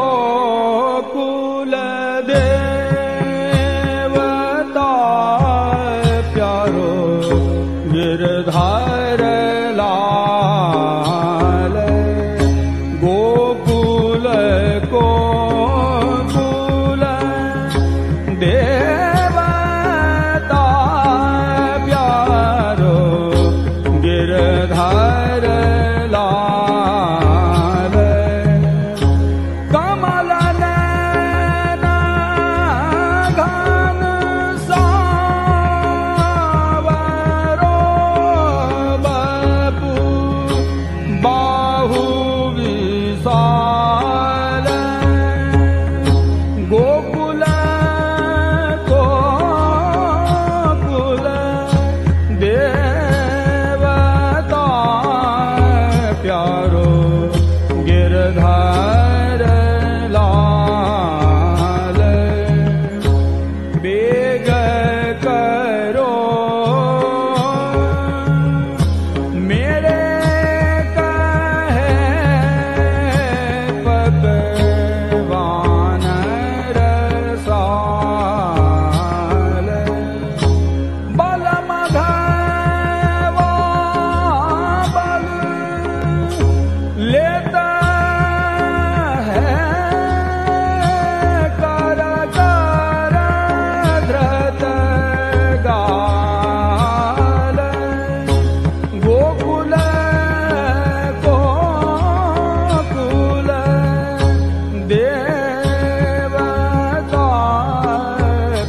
गोकुल देवता प्यारो गिरधर लाल गोकुल गोकुल देवता प्यारो गिरधर लाल कमल नयन घन सावरो बपु बाहु विशाल गोकुल गोकुल देवता प्यारो गिरधर लाल बेग करो मेरे कहे पकवान रसाल बल मघवा बल लेता है कर कर धृत गाल गोकुल गोकुल देवता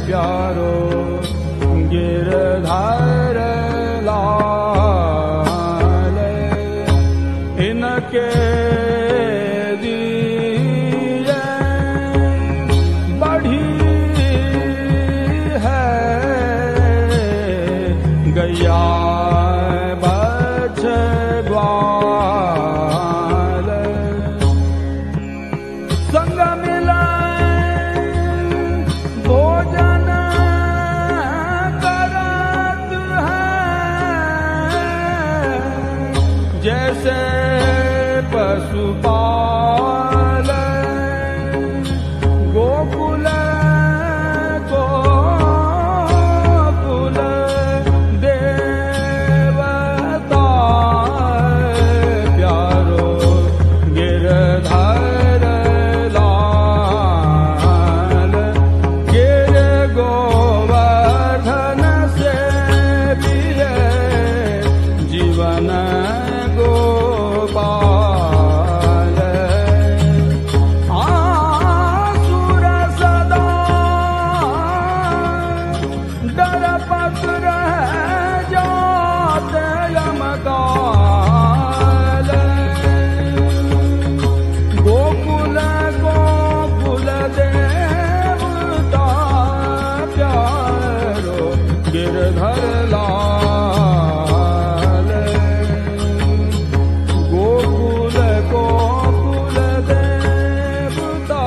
प्यारो गिरधर लाल इनके दिए बढ़ी है गैया बछ ग्वाल संग मिलाए भोजन करत है जैसे पशुपाल गोकुल गोकुल देवता प्यारो गिरधर लाल गिर गोवर्धन से पिए जीवन गोपाल आसुर सदा डरपत रह जाते यमकाल गोकुल गोकुल देवता प्यारो गिरधर लाल गोकुल गोकुल देवता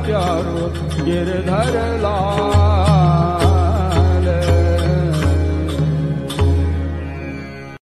प्यारो गिरधर